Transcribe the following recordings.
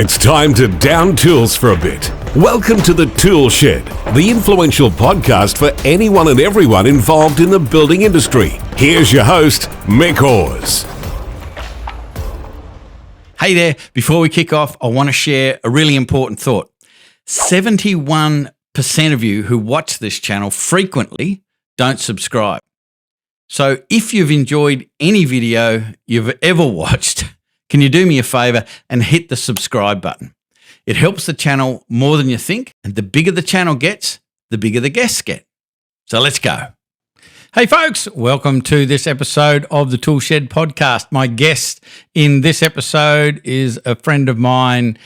It's time to down tools for a bit. Welcome to the ToolShed, the influential podcast for anyone and everyone involved in the building industry. Here's your host, Mick Hawes. Hey there, before we kick off, I want to share a really important thought. 71% of you who watch this channel frequently don't subscribe. So if you've enjoyed any video you've ever watched, can you do me a favor and hit the subscribe button? It helps the channel more than you think, and the bigger the channel gets, the bigger the guests get. So let's go. Hey folks, welcome to this episode of the ToolShed Podcast. My guest in this episode is a friend of mine,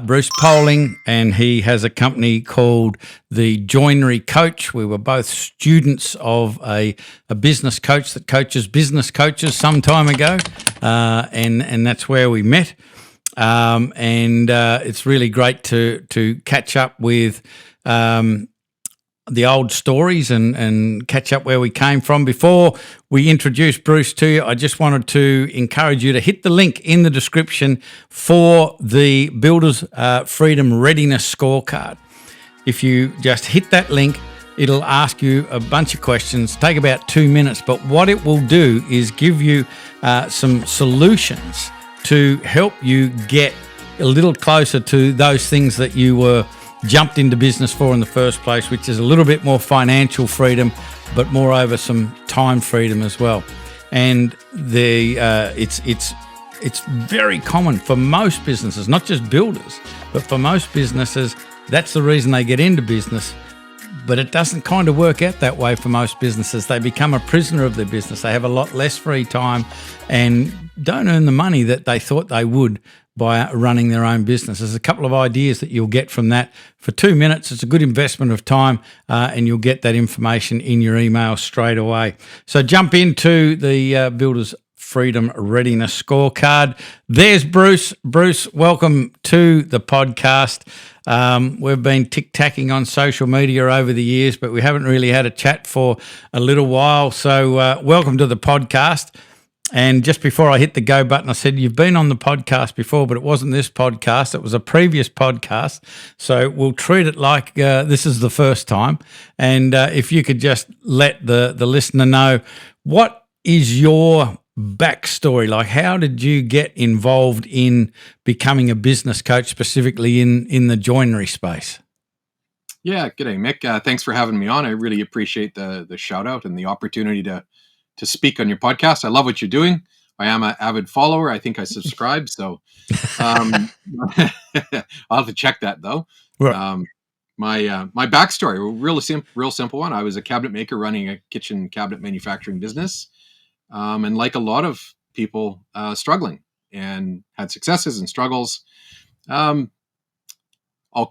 Bruce Poling, and he has a company called the Joinery Coach. We were both students of a business coach that coaches business coaches some time ago, and that's where we met. It's really great to catch up with the old stories and catch up where we came from. Before we introduce Bruce to you, I just wanted to encourage you to hit the link in the description for the Builders Freedom Readiness Scorecard. If you just hit that link, it'll ask you a bunch of questions, take about 2 minutes, but what it will do is give you some solutions to help you get a little closer to those things that you were jumped into business for in the first place, which is a little bit more financial freedom, but moreover some time freedom as well. And it's very common for most businesses, not just builders, but for most businesses, that's the reason they get into business. But it doesn't kind of work out that way for most businesses. They become a prisoner of their business. They have a lot less free time and don't earn the money that they thought they would by running their own business. There's a couple of ideas that you'll get from that. For 2 minutes, it's a good investment of time, and you'll get that information in your email straight away. So jump into the Builders Freedom Readiness Scorecard. There's Bruce. Bruce, welcome to the podcast. We've been tic-tacking on social media over the years, but we haven't really had a chat for a little while. So welcome to the podcast. And just before I hit the go button, I said, you've been on the podcast before, but it wasn't this podcast. It was a previous podcast. So we'll treat it like this is the first time. And if you could just let the listener know, what is your backstory? Like, how did you get involved in becoming a business coach, specifically in the joinery space? Yeah, g'day, Mick. Thanks for having me on. I really appreciate the shout out and the opportunity to speak on your podcast. I love what you're doing. I am an avid follower. I think I subscribe. So I'll have to check that though. Right. My backstory, real simple one. I was a cabinet maker running a kitchen cabinet manufacturing business. And like a lot of people, struggling, and had successes and struggles. I'll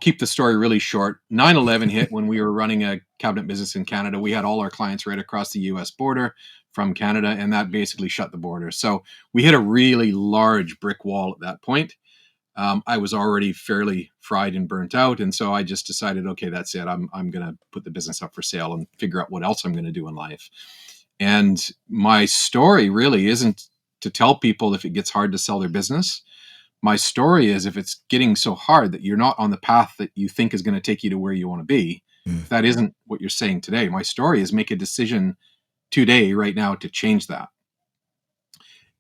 keep the story really short. 9/11 hit when we were running a cabinet business in Canada. We had all our clients right across the US border from Canada, and that basically shut the border. So we hit a really large brick wall at that point. I was already fairly fried and burnt out. And so I just decided, okay, that's it. I'm going to put the business up for sale and figure out what else I'm going to do in life. And my story really isn't to tell people if it gets hard to sell their business. My story is if it's getting so hard that you're not on the path that you think is going to take you to where you want to be, if that isn't what you're saying today. My story is make a decision today, right now, to change that.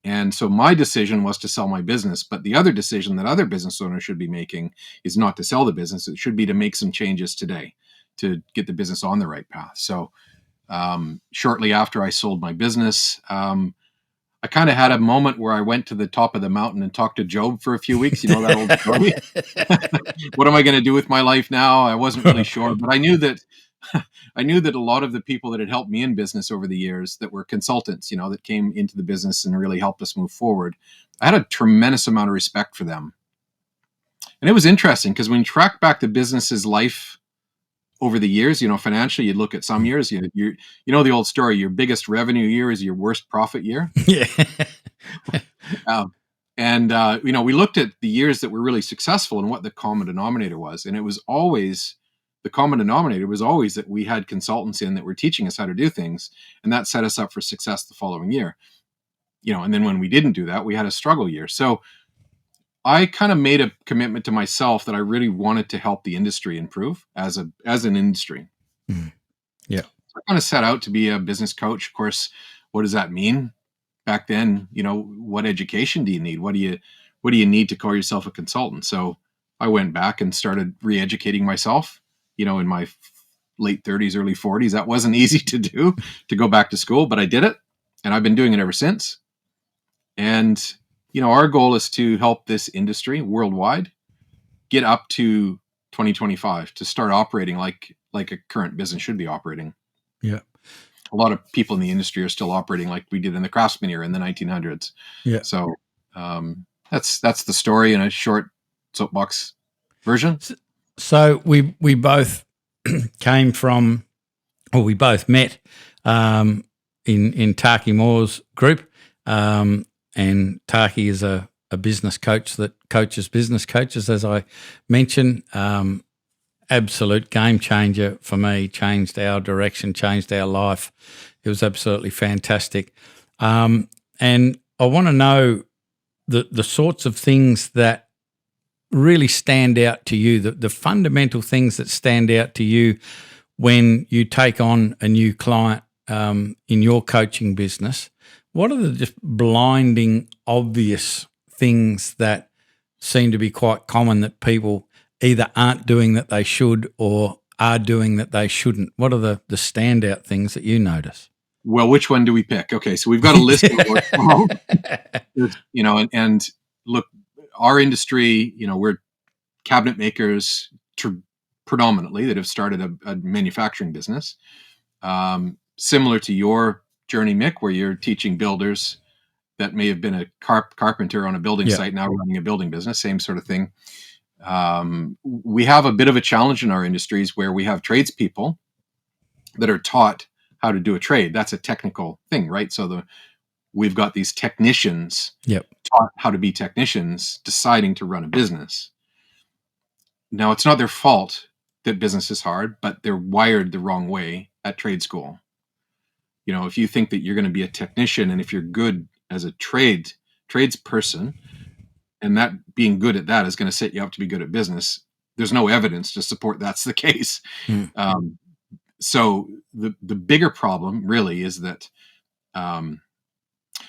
And so my decision was to sell my business. But the other decision that other business owners should be making is not to sell the business. It should be to make some changes today to get the business on the right path. So shortly after I sold my business, I kind of had a moment where I went to the top of the mountain and talked to Job for a few weeks. You know that old story? What am I going to do with my life now? I wasn't really sure, but I knew that a lot of the people that had helped me in business over the years that were consultants, that came into the business and really helped us move forward, I had a tremendous amount of respect for them. And it was interesting because when you track back the business's life over the years, financially, you look at some years, you know the old story, your biggest revenue year is your worst profit year. Yeah. We looked at the years that were really successful and what the common denominator was. And it was always, the common denominator was always that we had consultants in that were teaching us how to do things. And that set us up for success the following year. And then when we didn't do that, we had a struggle year. So I kind of made a commitment to myself that I really wanted to help the industry improve as an industry. Mm. Yeah. So I kind of set out to be a business coach. Of course, what does that mean? Back then, what education do you need? What do you need to call yourself a consultant? So I went back and started re-educating myself, in my late 30s, early 40s. That wasn't easy to do, to go back to school, but I did it, and I've been doing it ever since. And, our goal is to help this industry worldwide get up to 2025 to start operating like a current business should be operating. Yeah. A lot of people in the industry are still operating like we did in the craftsman era in the 1900s. Yeah. So that's the story in a short soapbox version. So we both came from, or we both met in Taki Moore's group, and Taki is a business coach that coaches business coaches, as I mentioned. Absolute game changer for me, changed our direction, changed our life. It was absolutely fantastic. And I want to know the sorts of things that really stand out to you, the fundamental things that stand out to you when you take on a new client in your coaching business. What are the just blinding, obvious things that seem to be quite common that people either aren't doing that they should or are doing that they shouldn't? What are the standout things that you notice? Well, which one do we pick? Okay, so we've got a list of and look, our industry, we're cabinet makers predominantly that have started a manufacturing business. Similar to your journey, Mick, where you're teaching builders that may have been a carpenter on a building site, now running a building business, same sort of thing. We have a bit of a challenge in our industries where we have tradespeople that are taught how to do a trade. That's a technical thing, right? So we've got these technicians taught how to be technicians, deciding to run a business. Now, it's not their fault that business is hard, but they're wired the wrong way at trade school. If you think that you're going to be a technician, and if you're good as a tradesperson, and that being good at that is going to set you up to be good at business, there's no evidence to support that's the case. So the bigger problem really is that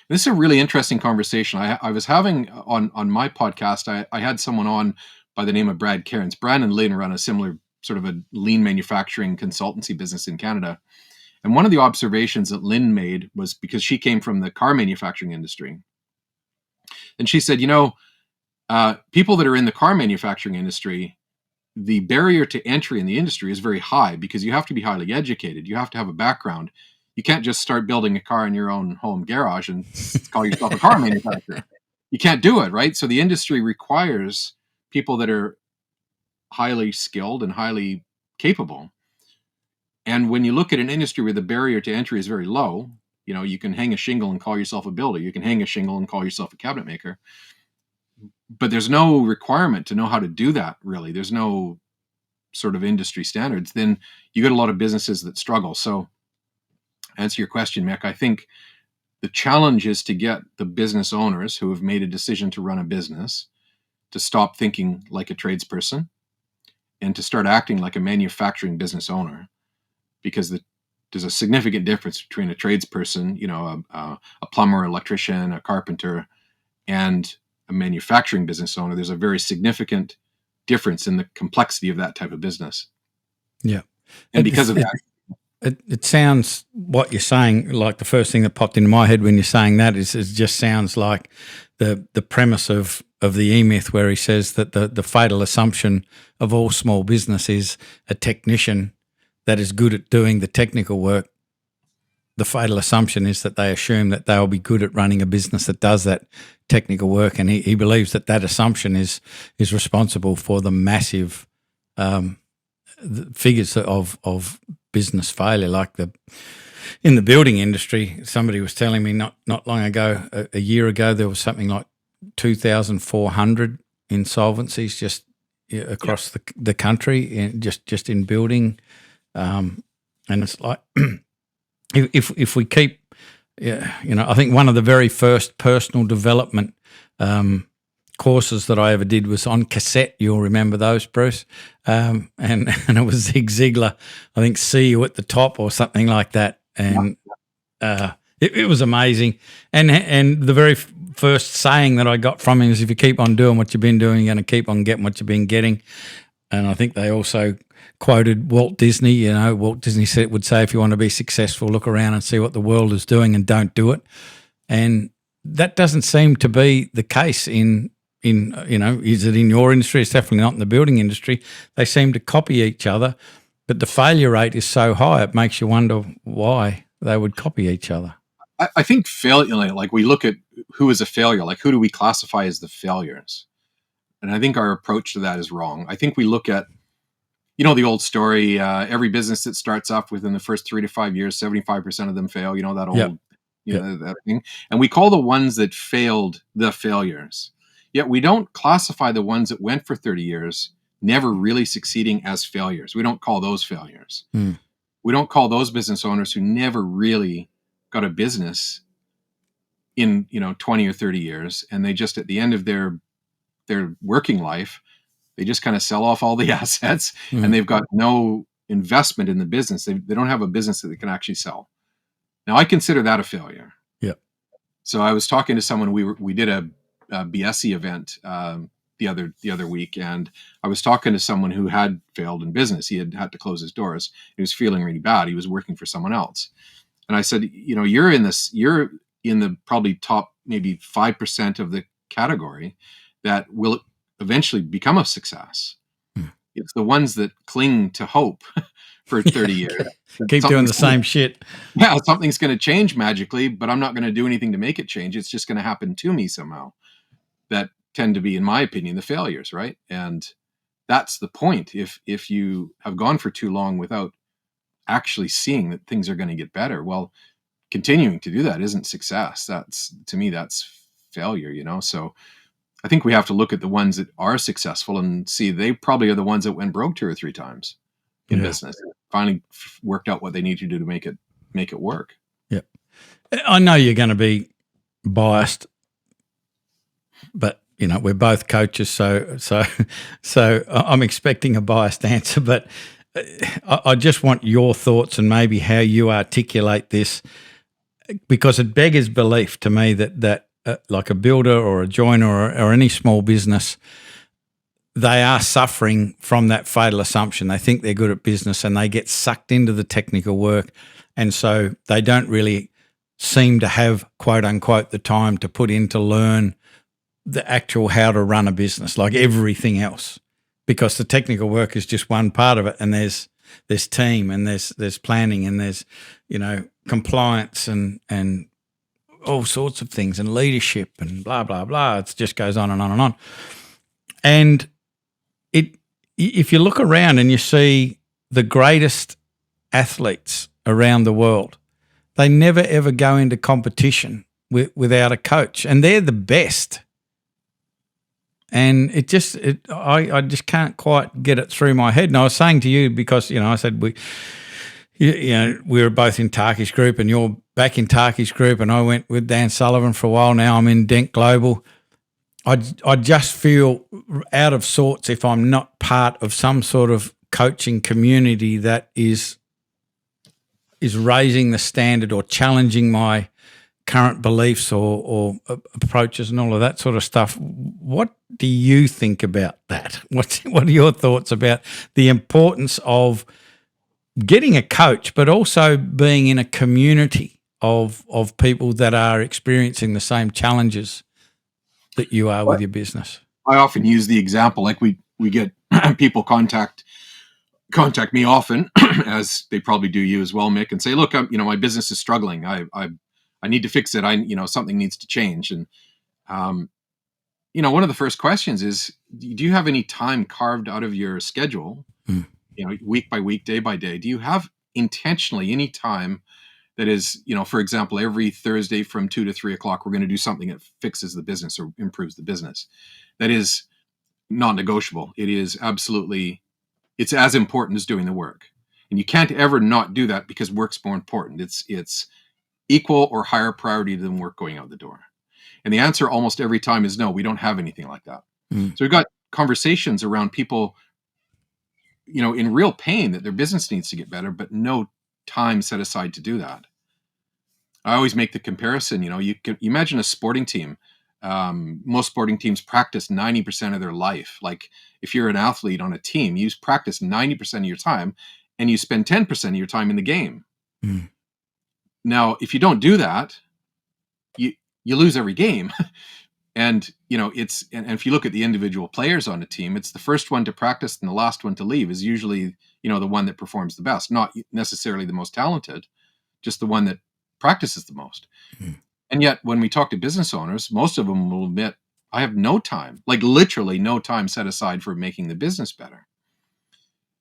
this is a really interesting conversation. I was having on my podcast, I had someone on by the name of Brad Cairns. Brad and Lynn run a similar sort of a lean manufacturing consultancy business in Canada. And one of the observations that Lynn made was, because she came from the car manufacturing industry. And she said, people that are in the car manufacturing industry, the barrier to entry in the industry is very high because you have to be highly educated. You have to have a background. You can't just start building a car in your own home garage and call yourself a car manufacturer. You can't do it, right? So the industry requires people that are highly skilled and highly capable. And when you look at an industry where the barrier to entry is very low, you can hang a shingle and call yourself a builder. You can hang a shingle and call yourself a cabinet maker. But there's no requirement to know how to do that, really. There's no sort of industry standards. Then you get a lot of businesses that struggle. So, answer your question, Mick, I think the challenge is to get the business owners who have made a decision to run a business to stop thinking like a tradesperson and to start acting like a manufacturing business owner, because there's a significant difference between a tradesperson, a plumber, electrician, a carpenter, and a manufacturing business owner. There's a very significant difference in the complexity of that type of business. Yeah. And because of that, it sounds, what you're saying, like the first thing that popped into my head when you're saying that is it just sounds like the premise of the E-Myth, where he says that the fatal assumption of all small business is a technician that is good at doing the technical work. The fatal assumption is that they assume that they'll be good at running a business that does that technical work, and he believes that assumption is responsible for the massive figures of business failure. Like in the building industry, somebody was telling me not long ago, a year ago, there was something like 2,400 insolvencies just across the country, just in building, and it's like if we keep, I think one of the very first personal development courses that I ever did was on cassette. You'll remember those, Bruce. And it was Zig Ziglar, I think, "See You at the Top" or something like that. And it was amazing. And the very first saying that I got from him is, if you keep on doing what you've been doing, you're going to keep on getting what you've been getting. And I think they also quoted Walt Disney. You know, Walt Disney would say, if you want to be successful, look around and see what the world is doing and don't do it. And that doesn't seem to be the case in is it in your industry? It's definitely not in the building industry. They seem to copy each other, but the failure rate is so high, it makes you wonder why they would copy each other. I think failure, like we look at who is a failure, like who do we classify as the failures? And I think our approach to that is wrong. I think we look at, the old story, every business that starts off within the first 3 to 5 years, 75% of them fail, that old, that thing. And we call the ones that failed the failures. Yet we don't classify the ones that went for 30 years, never really succeeding, as failures. We don't call those failures. We don't call those business owners who never really got a business in 20 or 30 years, and they just, at the end of their working life, they just kind of sell off all the assets, and they've got no investment in the business. They don't have a business that they can actually sell. Now, I consider that a failure. Yeah. So I was talking to someone. We did a BSE event the other week, and I was talking to someone who had failed in business. He had to close his doors. He was feeling really bad. He was working for someone else. And I said, you're in the probably top maybe 5% of the category that will eventually become a success. It's the ones that cling to hope for 30 years. Keep doing the same shit. Yeah, something's going to change magically, but I'm not going to do anything to make it change. It's just going to happen to me somehow. That tend to be, in my opinion, the failures, right? And that's the point. If you have gone for too long without actually seeing that things are going to get better, well, continuing to do that isn't success. To me, that's failure, So I think we have to look at the ones that are successful and see they probably are the ones that went broke 2 or 3 times in business, finally worked out what they need to do to make it work. Yeah. I know you're going to be biased, but we're both coaches, so I'm expecting a biased answer, but I just want your thoughts and maybe how you articulate this, because it beggars belief to me that like a builder or a joiner or any small business, they are suffering from that fatal assumption. They think they're good at business and they get sucked into the technical work, and so they don't really seem to have, quote unquote, the time to put in to learn the actual how to run a business like everything else, because the technical work is just one part of it, and there's team and there's planning and there's compliance and all sorts of things and leadership and blah blah blah. It just goes on and on and on. And if you look around and you see the greatest athletes around the world, they never ever go into competition without a coach, and they're the best. And I just can't quite get it through my head. And I was saying to you, because I said we were both in Tarki's group, and you're back in Tarki's group, and I went with Dan Sullivan for a while. Now I'm in Dent Global. I just feel out of sorts if I'm not part of some sort of coaching community that is raising the standard or challenging my current beliefs or approaches and all of that sort of stuff. What do you think about that? What are your thoughts about the importance of getting a coach, but also being in a community of people that are experiencing the same challenges that you are with your business? I often use the example, like we get people contact me often, as they probably do you as well, Mick, and say, look, my business is struggling. I need to fix it. Something needs to change. And, one of the first questions is, do you have any time carved out of your schedule, week by week, day by day? Do you have intentionally any time that is, for example, every Thursday from 2 to 3 o'clock, we're going to do something that fixes the business or improves the business? That is non-negotiable. It is absolutely, it's as important as doing the work. And you can't ever not do that, because work's more important. It's equal or higher priority than work going out the door. And the answer almost every time is no, we don't have anything like that. So we've got conversations around people, in real pain that their business needs to get better, but no time set aside to do that. I always make the comparison, you can imagine a sporting team. Most sporting teams practice 90% of their life. Like if you're an athlete on a team, you practice 90% of your time and you spend 10% of your time in the game. Now, if you don't do that, you lose every game. And, and if you look at the individual players on a team, it's the first one to practice and the last one to leave is usually, the one that performs the best, not necessarily the most talented, just the one that practices the most. And yet when we talk to business owners, most of them will admit, I have no time, like literally no time set aside for making the business better.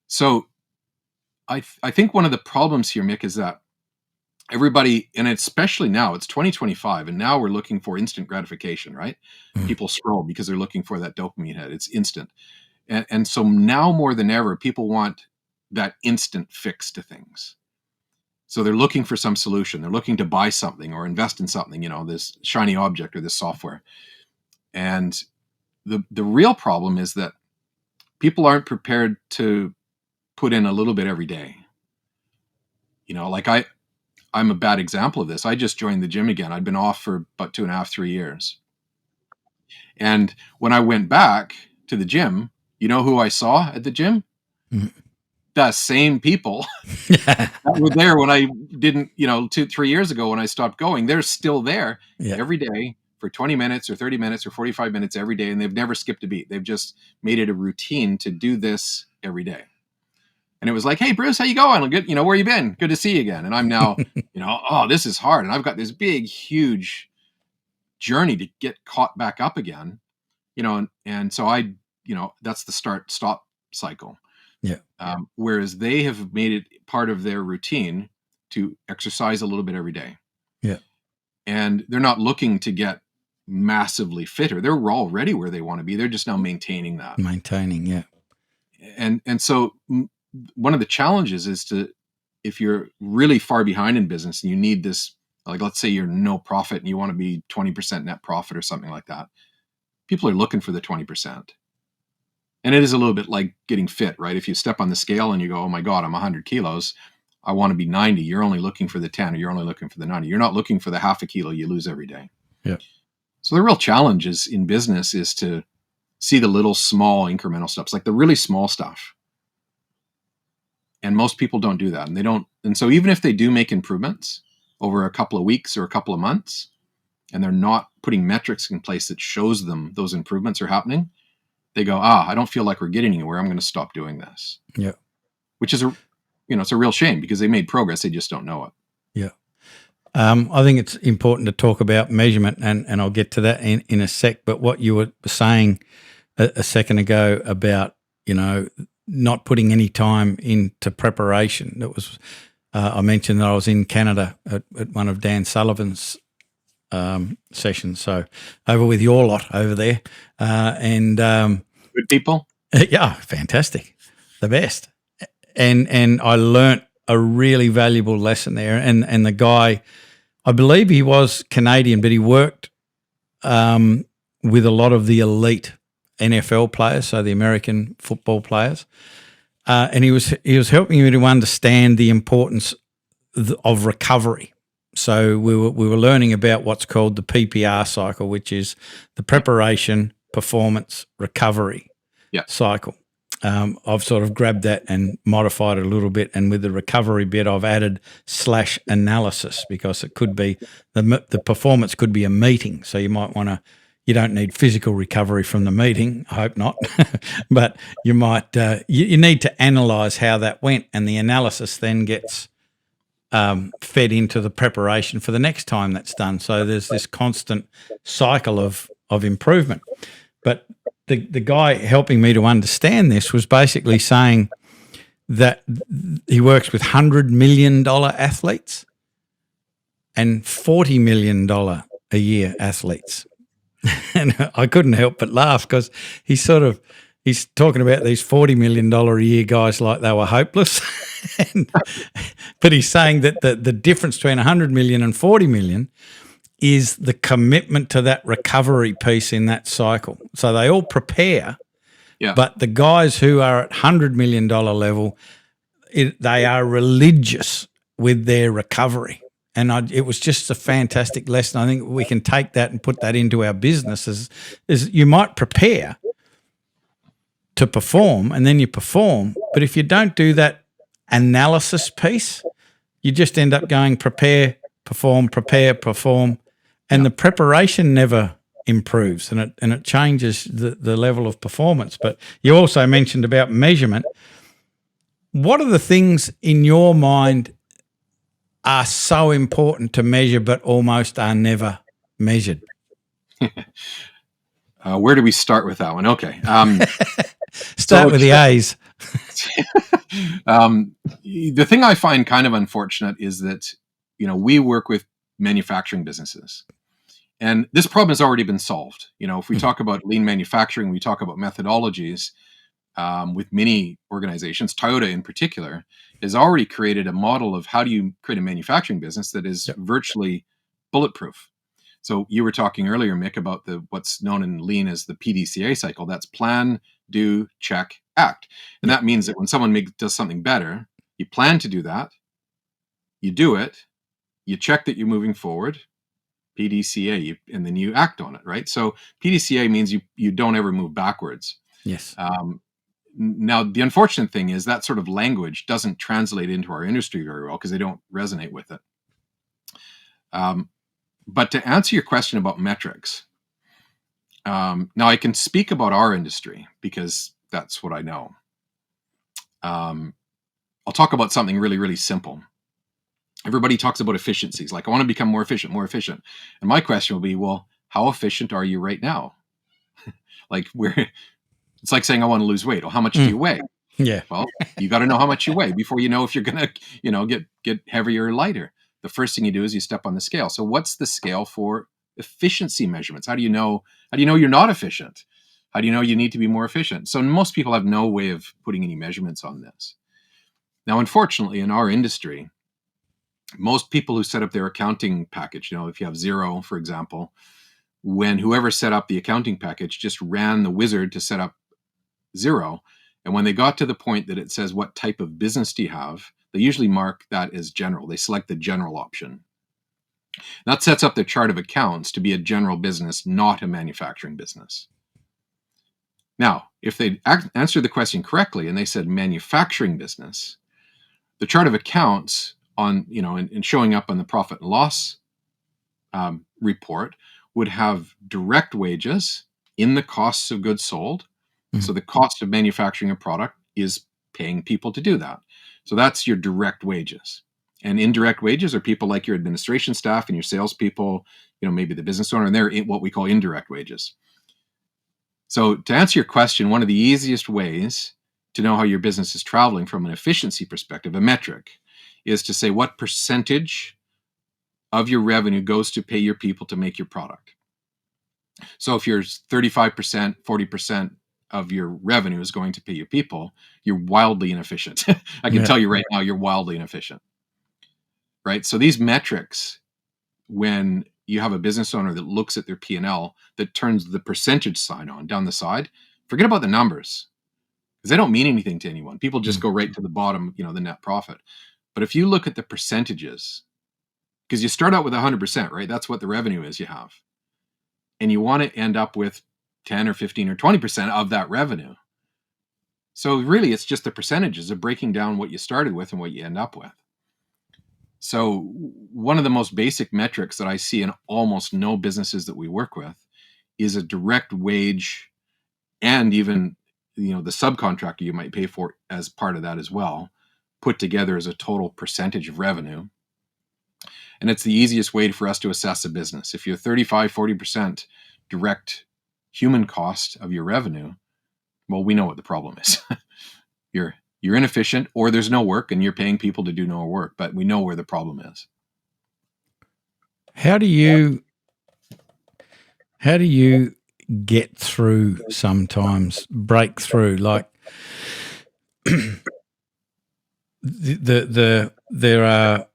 So I think one of the problems here, Mick, is that everybody, and especially now, it's 2025, and now we're looking for instant gratification, right? People scroll because they're looking for that dopamine hit. It's instant. And so now more than ever, people want that instant fix to things. So they're looking for some solution. They're looking to buy something or invest in something, this shiny object or this software. And the real problem is that people aren't prepared to put in a little bit every day. Like I'm a bad example of this. I just joined the gym again. I'd been off for about 2.5, 3 years. And when I went back to the gym, you know who I saw at the gym? The same people that were there when I didn't, 2-3 years ago when I stopped going. They're still there every day for 20 minutes or 30 minutes or 45 minutes every day. And they've never skipped a beat. They've just made it a routine to do this every day. And it was like, hey, Bruce, how you going? Good. Where you been? Good to see you again. And I'm now, oh, this is hard. And I've got this big, huge journey to get caught back up again, and so that's the start-stop cycle. Yeah. Whereas they have made it part of their routine to exercise a little bit every day. Yeah. And they're not looking to get massively fitter. They're already where they want to be. They're just now maintaining that. Yeah. And so one of the challenges is if you're really far behind in business and you need this, like let's say you're no profit and you want to be 20% net profit or something like that, people are looking for the 20%. And it is a little bit like getting fit, right? If you step on the scale and you go, oh my God, I'm 100 kilos, I want to be 90. You're only looking for the 10 or you're only looking for the 90. You're not looking for the half a kilo you lose every day. Yeah. So the real challenge in business is to see the little small incremental steps, like the really small stuff. And most people don't do that. And so even if they do make improvements over a couple of weeks or a couple of months, and they're not putting metrics in place that shows them those improvements are happening, they go, I don't feel like we're getting anywhere. I'm going to stop doing this. Yeah. Which is it's a real shame because they made progress. They just don't know it. Yeah. I think it's important to talk about measurement, and I'll get to that in a sec. But what you were saying a second ago about, not putting any time into preparation. That was, I mentioned that I was in Canada at one of Dan Sullivan's sessions. So over with your lot over there. Good people. Yeah, fantastic. The best. And I learnt a really valuable lesson there. And the guy, I believe he was Canadian, but he worked with a lot of the elite NFL players, so the American football players. And he was helping me to understand the importance of recovery. So we were learning about what's called the PPR cycle, which is the preparation, performance, recovery cycle. I've sort of grabbed that and modified it a little bit, and with the recovery bit, I've added /analysis because it could be the performance could be a meeting. So you might want to. You don't need physical recovery from the meeting. I hope not, but you might. You need to analyse how that went, and the analysis then gets fed into the preparation for the next time that's done. So there's this constant cycle of improvement. But the guy helping me to understand this was basically saying that he works with $100 million athletes and $40 million a year athletes. And I couldn't help but laugh because he's talking about these $40 million a year guys like they were hopeless. But he's saying that the difference between 100 million and 40 million is the commitment to that recovery piece in that cycle. So they all prepare, but the guys who are at $100 million level, they are religious with their recovery. And it was just a fantastic lesson. I think we can take that and put that into our business. Is you might prepare to perform, and then you perform, but if you don't do that analysis piece, you just end up going prepare, perform, and the preparation never improves, and it changes the level of performance. But you also mentioned about measurement. What are the things in your mind are so important to measure but almost are never measured? Where do we start with that one? Okay. Start with the A's. The thing I find kind of unfortunate is that, we work with manufacturing businesses, and this problem has already been solved. If we talk about lean manufacturing, we talk about methodologies with many organizations. Toyota in particular has already created a model of how do you create a manufacturing business that is virtually bulletproof. So you were talking earlier, Mick, about what's known in lean as the PDCA cycle. That's plan, do, check, act. And that means that when someone does something better, you plan to do that, you do it, you check that you're moving forward, PDCA, and then you act on it, right? So PDCA means you don't ever move backwards. Yes. Now, the unfortunate thing is that sort of language doesn't translate into our industry very well because they don't resonate with it. But to answer your question about metrics, now I can speak about our industry because that's what I know. I'll talk about something really, really simple. Everybody talks about efficiencies, like I want to become more efficient. And my question will be, well, how efficient are you right now? It's like saying I want to lose weight. Well, how much do you weigh? Yeah. Well, you got to know how much you weigh before you know if you're going to, get heavier or lighter. The first thing you do is you step on the scale. So what's the scale for efficiency measurements? How do you know you're not efficient? How do you know you need to be more efficient? So most people have no way of putting any measurements on this. Now, unfortunately, in our industry, most people who set up their accounting package, if you have Xero, for example, when whoever set up the accounting package just ran the wizard to set up Xero, and when they got to the point that it says what type of business do you have, they usually mark that as general. They select the general option. That sets up their chart of accounts to be a general business, not a manufacturing business. Now, if they answered the question correctly and they said manufacturing business, the chart of accounts on, and showing up on the profit and loss report would have direct wages in the costs of goods sold. Mm-hmm. So the cost of manufacturing a product is paying people to do that. So that's your direct wages. And indirect wages are people like your administration staff and your salespeople, maybe the business owner, and they're what we call indirect wages. So to answer your question, one of the easiest ways to know how your business is traveling from an efficiency perspective, a metric, is to say what percentage of your revenue goes to pay your people to make your product. So if you're 35%, 40% of your revenue is going to pay your people, you're wildly inefficient. I can tell you right now, you're wildly inefficient. Right? So these metrics, when you have a business owner that looks at their P&L, that turns the percentage sign on down the side, forget about the numbers, because they don't mean anything to anyone. People just go right to the bottom, the net profit. But if you look at the percentages, because you start out with 100%, right? That's what the revenue is you have. And you want to end up with 10 or 15 or 20% of that revenue. So really, it's just the percentages of breaking down what you started with and what you end up with. So one of the most basic metrics that I see in almost no businesses that we work with is a direct wage, and even the subcontractor you might pay for as part of that as well, put together as a total percentage of revenue. And it's the easiest way for us to assess a business. If you're 35, 40% direct human cost of your revenue, well, we know what the problem is. You're inefficient, or there's no work and you're paying people to do no work, but we know where the problem is. How do you get through sometimes, break through? Like there are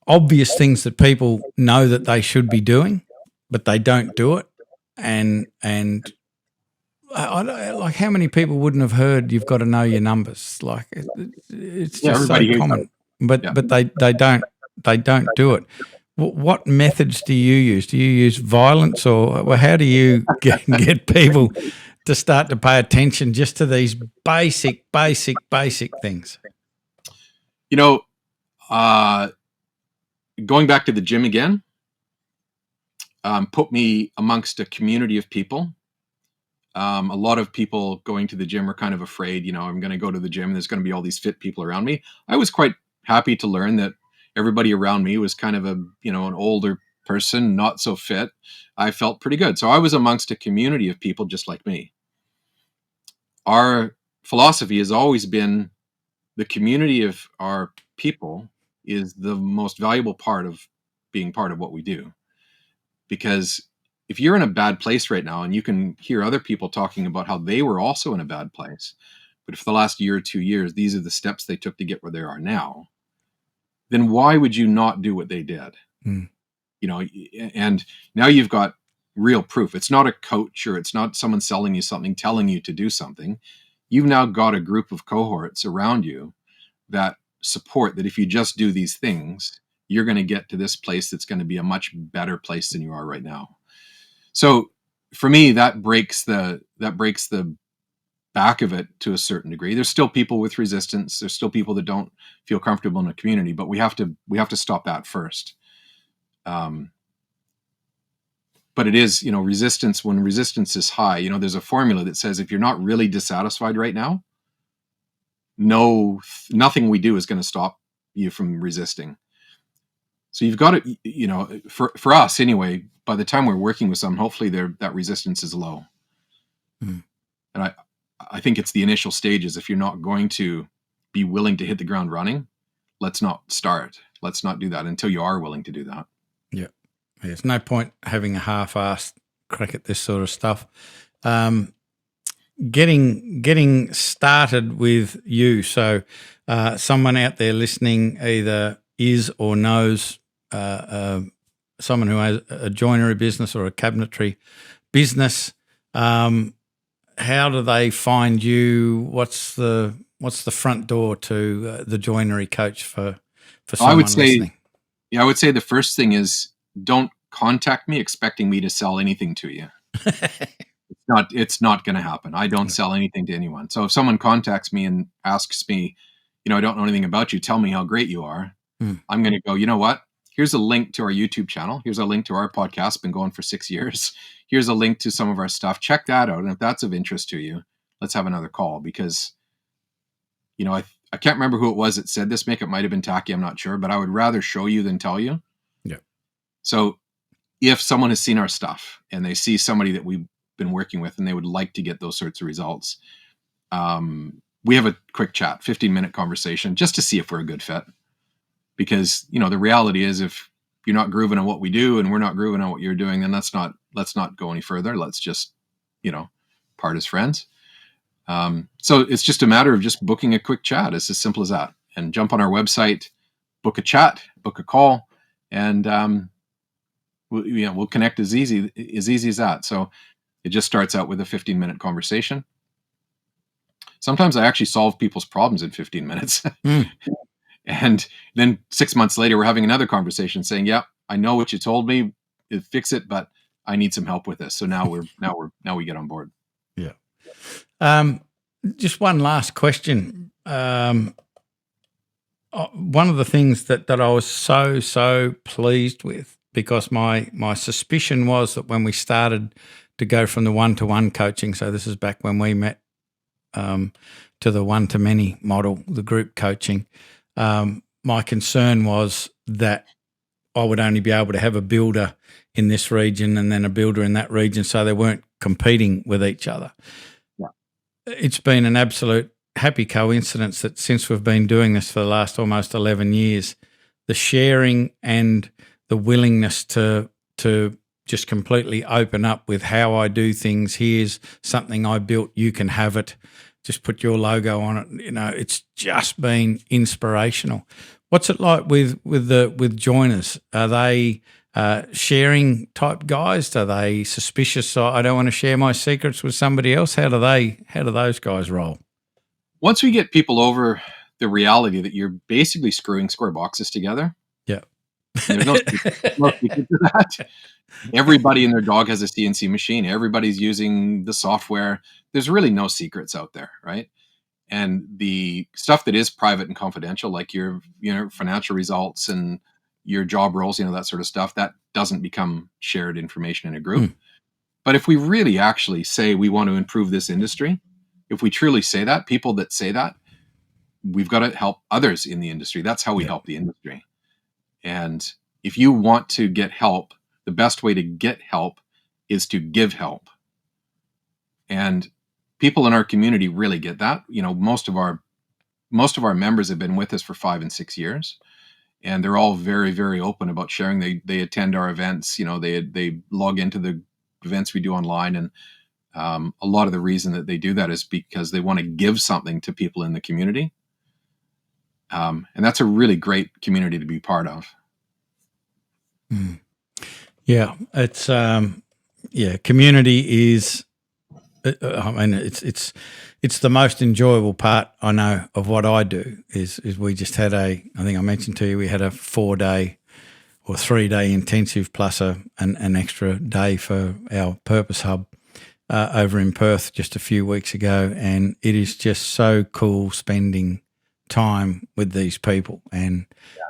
obvious things that people know that they should be doing, but they don't do it. And like, how many people wouldn't have heard you've got to know your numbers? Like, it's Yeah, just so everybody hears common, Yeah. but they don't do it. What methods do you use? Do you use violence, or how do you get people to start to pay attention just to these basic things? You know, going back to the gym again, put me amongst a community of people. A lot of people going to the gym are kind of afraid, I'm going to go to the gym and there's going to be all these fit people around me. I was quite happy to learn that everybody around me was kind of an older person, not so fit. I felt pretty good. So I was amongst a community of people just like me. Our philosophy has always been the community of our people is the most valuable part of being part of what we do. Because if you're in a bad place right now and you can hear other people talking about how they were also in a bad place, but for the last year or 2 years, these are the steps they took to get where they are now, then why would you not do what they did? And now you've got real proof. It's not a coach or it's not someone selling you something, telling you to do something. You've now got a group of cohorts around you that support that if you just do these things, you're going to get to this place that's going to be a much better place than you are right now. So for me, that breaks the back of it to a certain degree. There's still people with resistance. There's still people that don't feel comfortable in a community, but we have to stop that first. But it is, resistance, when resistance is high, there's a formula that says if you're not really dissatisfied right now, nothing we do is going to stop you from resisting. So you've got to, for us anyway, by the time we're working with someone, hopefully that resistance is low. And I think it's the initial stages. If you're not going to be willing to hit the ground running, let's not start. Let's not do that until you are willing to do that. Yeah. There's no point having a half-assed crack at this sort of stuff. Getting started with you. So someone out there listening either is or knows someone who has a joinery business or a cabinetry business. How do they find you? What's the front door to the Joinery Coach for someone listening? Yeah, I would say the first thing is don't contact me expecting me to sell anything to you. It's not going to happen. I don't sell anything to anyone. So if someone contacts me and asks me, I don't know anything about you, tell me how great you are. I'm going to go, you know what? Here's a link to our YouTube channel. Here's a link to our podcast, been going for 6 years. Here's a link to some of our stuff. Check that out. And if that's of interest to you, let's have another call, because, I can't remember who it was that said this. It might have been Taki. I'm not sure, but I would rather show you than tell you. Yeah. So if someone has seen our stuff and they see somebody that we've been working with and they would like to get those sorts of results, we have a quick chat, 15-minute conversation just to see if we're a good fit. Because, the reality is if you're not grooving on what we do and we're not grooving on what you're doing, then let's not go any further. Let's just, part as friends. So it's just a matter of just booking a quick chat. It's as simple as that. And jump on our website, book a chat, book a call, and we'll connect as easy as that. So it just starts out with a 15-minute conversation. Sometimes I actually solve people's problems in 15 minutes. And then 6 months later, we're having another conversation saying, yeah, I know what you told me, fix it, but I need some help with this. So now we get on board. Yeah. Just one last question. One of the things that I was so pleased with, because my suspicion was that when we started to go from the one-to-one coaching, so this is back when we met, to the one-to-many model, the group coaching, my concern was that I would only be able to have a builder in this region and then a builder in that region, so they weren't competing with each other. Yeah. It's been an absolute happy coincidence that since we've been doing this for the last almost 11 years, the sharing and the willingness to just completely open up with how I do things. Here's something I built. You can have it. Just put your logo on it. It's just been inspirational. What's it like with joiners? Are they sharing type guys? Are they suspicious? I don't want to share my secrets with somebody else. How do those guys roll? Once we get people over the reality that you're basically screwing square boxes together. Yeah. There's no secret to that. Everybody and their dog has a CNC machine. Everybody's using the software. There's really no secrets out there, right? And the stuff that is private and confidential, like your financial results and your job roles, that sort of stuff, that doesn't become shared information in a group. But if we really actually say we want to improve this industry, if we truly say that, people that say that, we've got to help others in the industry. That's how we help the industry. And if you want to get help, the best way to get help is to give help. And people in our community really get that. Most of our members have been with us for 5 and 6 years, and they're all very, very open about sharing. They attend our events. They log into the events we do online, and a lot of the reason that they do that is because they want to give something to people in the community. And that's a really great community to be part of. Yeah, it's community is. It's the most enjoyable part I know of what I do. Is we just had I think I mentioned to you, we had a 4-day or 3-day intensive plus an extra day for our Purpose Hub over in Perth just a few weeks ago, and it is just so cool spending time with these people, and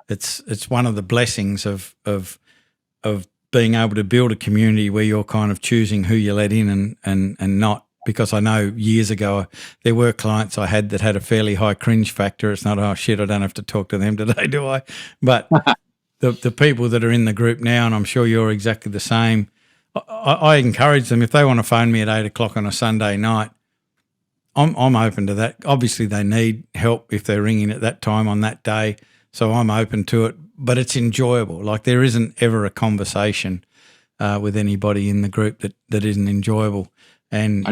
it's one of the blessings of being able to build a community where you're kind of choosing who you let in and not. Because I know years ago there were clients I had that had a fairly high cringe factor. It's not, oh shit, I don't have to talk to them today, do I? But the people that are in the group now, and I'm sure you're exactly the same, I encourage them, if they want to phone me at 8 o'clock on a Sunday night, I'm open to that. Obviously they need help if they're ringing at that time on that day, so I'm open to it, but it's enjoyable. Like, there isn't ever a conversation with anybody in the group that isn't enjoyable. And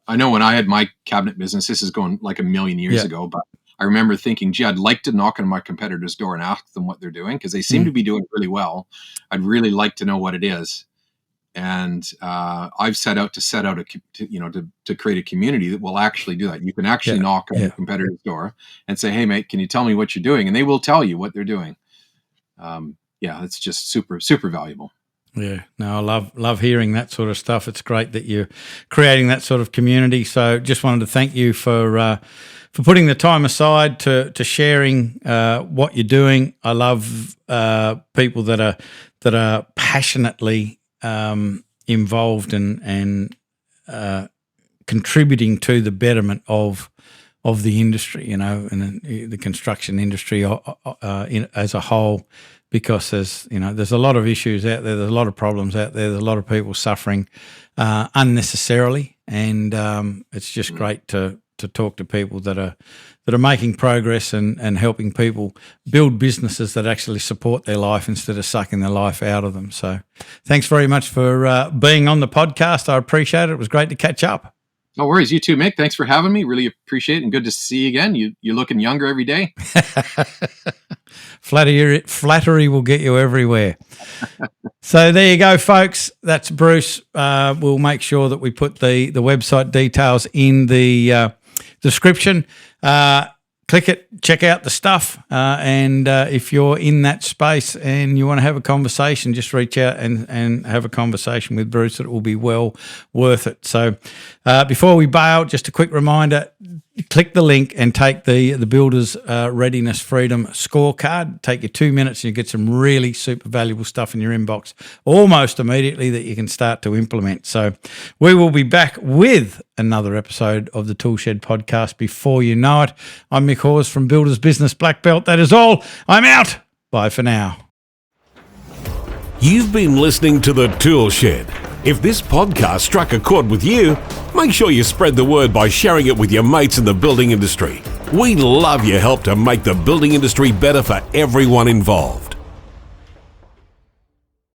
I know when I had my cabinet business, this is going like a million years ago, but I remember thinking, gee, I'd like to knock on my competitor's door and ask them what they're doing, because they seem to be doing really well. I'd really like to know what it is. And I've set out to create a community that will actually do that. You can actually knock on your competitor's door and say, hey, mate, can you tell me what you're doing? And they will tell you what they're doing. It's just super, super valuable. Yeah, no, I love hearing that sort of stuff. It's great that you're creating that sort of community. So just wanted to thank you for putting the time aside to sharing what you're doing. I love people that are passionately involved and contributing to the betterment of the industry, and the construction industry as a whole. Because there's a lot of issues out there, there's a lot of problems out there, there's a lot of people suffering unnecessarily, and it's just great to talk to people that are making progress and helping people build businesses that actually support their life instead of sucking their life out of them. So thanks very much for being on the podcast. I appreciate it. It was great to catch up. No worries. You too, Mick. Thanks for having me. Really appreciate it, and good to see you again. You're looking younger every day. Flattery will get you everywhere. So there you go, folks. That's Bruce. We'll make sure that we put the website details in the description. Click it, check out the stuff, and if you're in that space and you want to have a conversation, just reach out and have a conversation with Bruce. It will be well worth it. So before we bail, just a quick reminder, click the link and take the Builders Readiness Freedom scorecard. Take you 2 minutes and you get some really super valuable stuff in your inbox almost immediately that you can start to implement. So we will be back with another episode of the ToolShed Podcast before you know it. I'm Mick Hawes from Builders Business Black Belt. That is all. I'm out. Bye for now. You've been listening to the ToolShed. If this podcast struck a chord with you, make sure you spread the word by sharing it with your mates in the building industry. We love your help to make the building industry better for everyone involved.